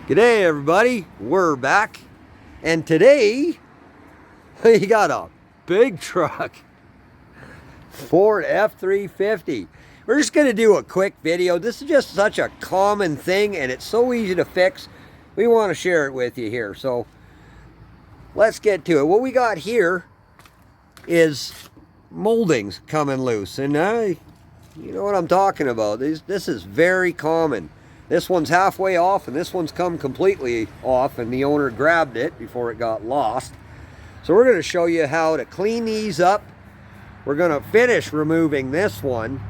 G'day everybody, we're back, and today we got a big truck, Ford F350. We're just going to do a quick video. This is just such a common thing and it's so easy to fix. We want to share it with you here, so let's get to it. What we got here is moldings coming loose, and you know what I'm talking about. This is very common. This one's halfway off and this one's come completely off, and the owner grabbed it before it got lost. So we're going to show you how to clean these up. We're going to finish removing this one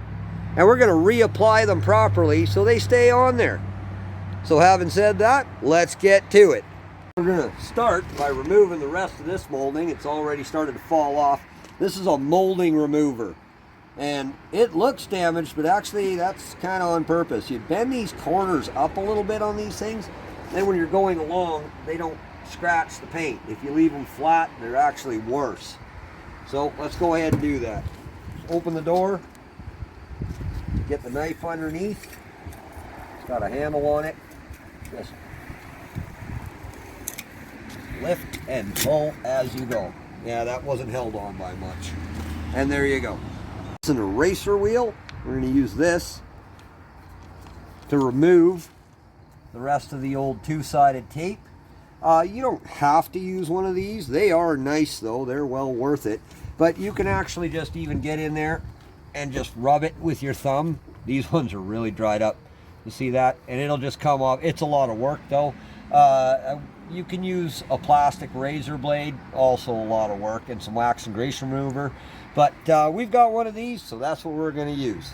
and we're going to reapply them properly so they stay on there. So having said that, let's get to it. We're going to start by removing the rest of this molding. It's already started to fall off. This is a molding remover. And it looks damaged, but actually that's kind of on purpose. You bend these corners up a little bit on these things, then when you're going along, they don't scratch the paint. If you leave them flat, they're actually worse. So let's go ahead and do that. Open the door, get the knife underneath. It's got a handle on it. Just lift and pull as you go. Yeah, that wasn't held on by much. And there you go. It's an eraser wheel. We're going to use this to remove the rest of the old two-sided tape. You don't have to use one of these. They are nice though. They're well worth it. But you can actually just even get in there and just rub it with your thumb. These ones are really dried up. You see that? And it'll just come off. It's a lot of work though. You can use a plastic razor blade, also a lot of work, and some wax and grease remover. But we've got one of these, so that's what we're going to use.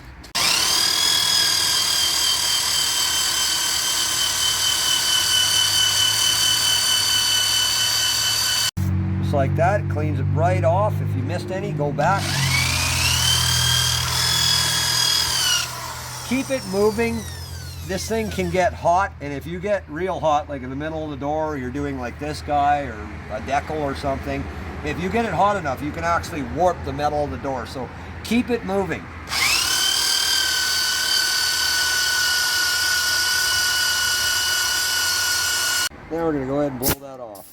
Just like that, it cleans it right off. If you missed any, go back. Keep it moving. This thing can get hot, and if you get real hot, like in the middle of the door, or you're doing like this guy or a decal or something, if you get it hot enough, you can actually warp the metal of the door. So keep it moving. Now we're going to go ahead and blow that off.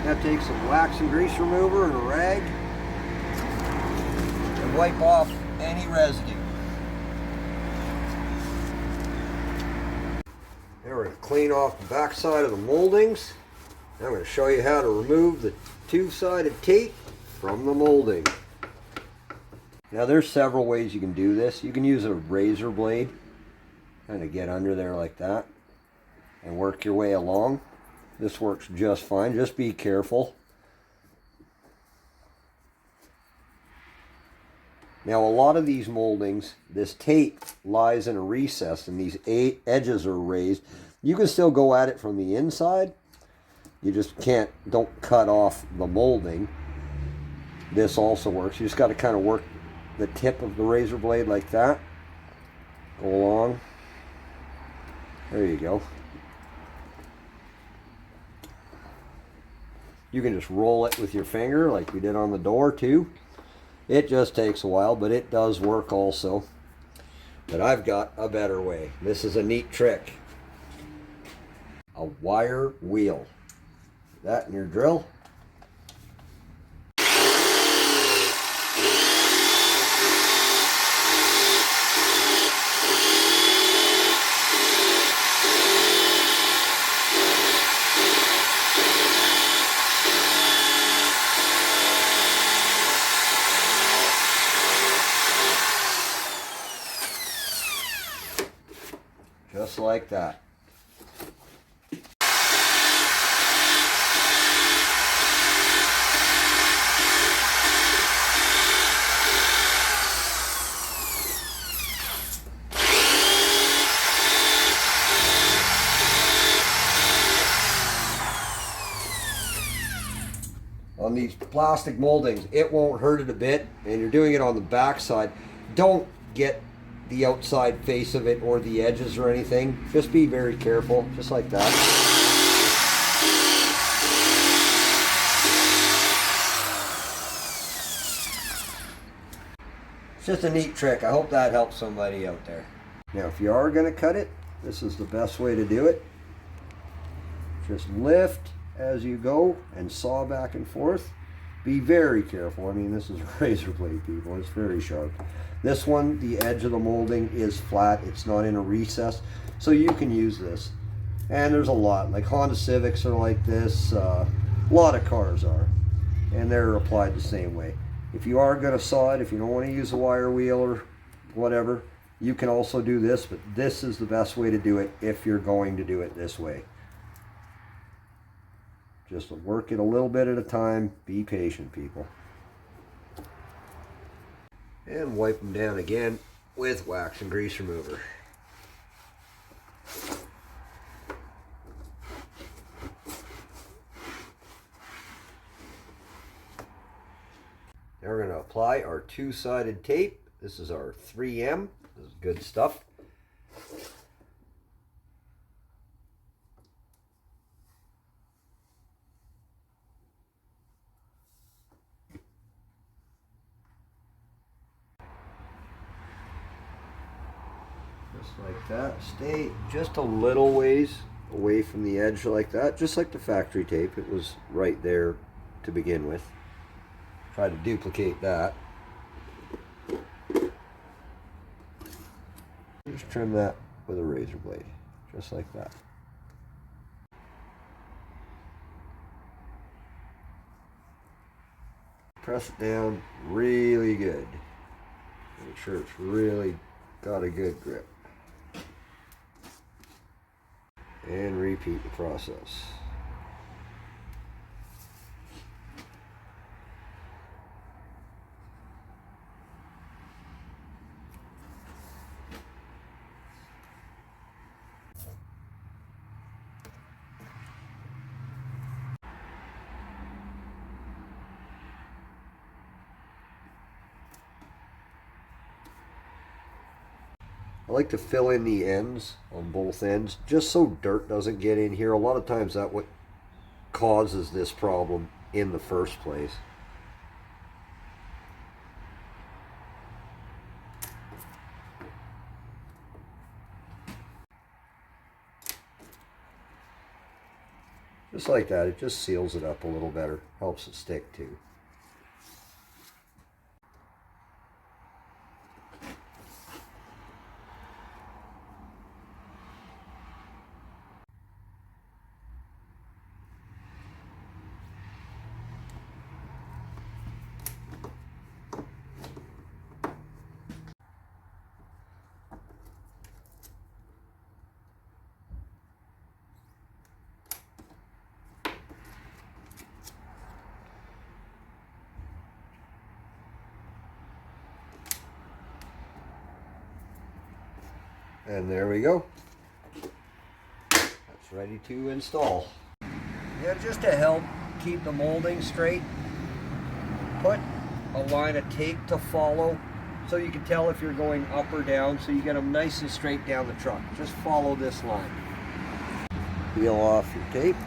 That takes some wax and grease remover and a rag and wipe off any residue. Now we're going to clean off the back side of the moldings. Now I'm going to show you how to remove the two-sided tape from the molding. Now there's several ways you can do this. You can use a razor blade, kind of get under there like that and work your way along. This works just fine. Just be careful. Now a lot of these moldings, this tape lies in a recess and these edges are raised. You can still go at it from the inside. You just don't cut off the molding. This also works. You just got to kind of work the tip of the razor blade like that. Go along. There you go. You can just roll it with your finger like we did on the door too. It just takes a while, but it does work also. But I've got a better way. This is a neat trick. A wire wheel. That in your drill. Just like that. On these plastic moldings, it won't hurt it a bit, and you're doing it on the back side. Don't get the outside face of it or the edges or anything. Just be very careful, just like that. It's just a neat trick. I hope that helps somebody out there. Now, if you are going to cut it, this is the best way to do it. Just lift as you go and saw back and forth. Be very careful. I mean, this is a razor blade, people. It's very sharp. This one, the edge of the molding is flat. It's not in a recess, so you can use this. And there's a lot. Like Honda Civics are like this. A lot of cars are. And they're applied the same way. If you are going to saw it, if you don't want to use a wire wheel or whatever, you can also do this, but this is the best way to do it if you're going to do it this way. Just work it a little bit at a time. Be patient, people. And wipe them down again with wax and grease remover. Now we're going to apply our two-sided tape. This is our 3M. This is good stuff. Just like that. Stay just a little ways away from the edge like that, just like the factory tape. It was right there to begin with. Try to duplicate that. Just trim that with a razor blade, just like that. Press it down really good. Make sure it's really got a good grip. And repeat the process. I like to fill in the ends on both ends just so dirt doesn't get in here. A lot of times that's what causes this problem in the first place. Just like that, it just seals it up a little better, helps it stick too. And there we go. That's ready to install. Yeah, just to help keep the molding straight, put a line of tape to follow so you can tell if you're going up or down, so you get them nice and straight down the truck. Just follow this line. Peel off your tape.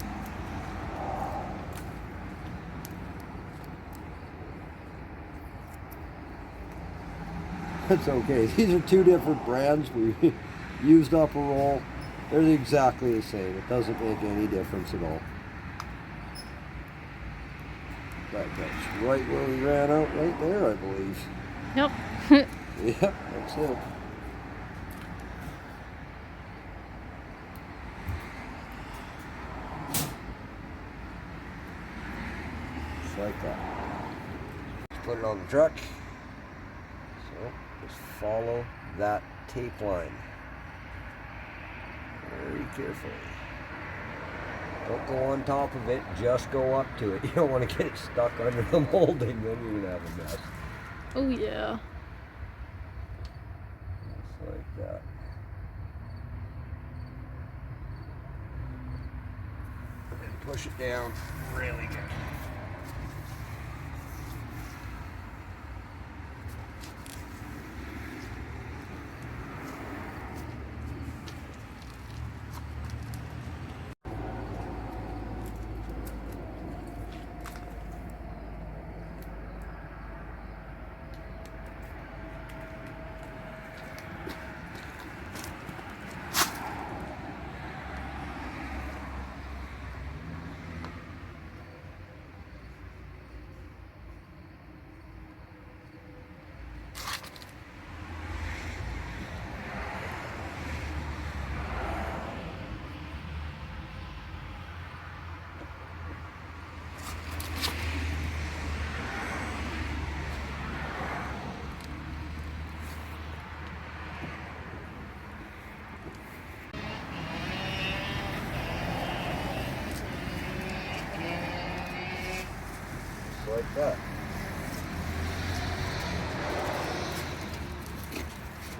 That's okay. These are two different brands. We used up a roll. They're exactly the same. It doesn't make any difference at all. That's right where we ran out, right there, I believe. Nope. Yep, that's it. Just like that. Just put it on the truck. So just follow that tape line very carefully. Don't go on top of it, just go up to it. You don't want to get it stuck under the molding, then you're going to have a mess. Oh yeah. Just like that. And push it down really good. like that.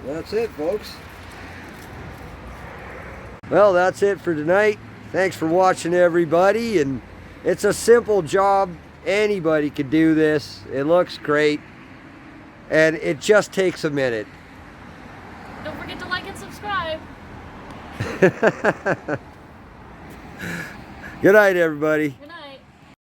That's it, folks. Well, that's it for tonight. Thanks for watching, everybody. And it's a simple job. Anybody could do this. It looks great. And it just takes a minute. Don't forget to like and subscribe. Good night, everybody.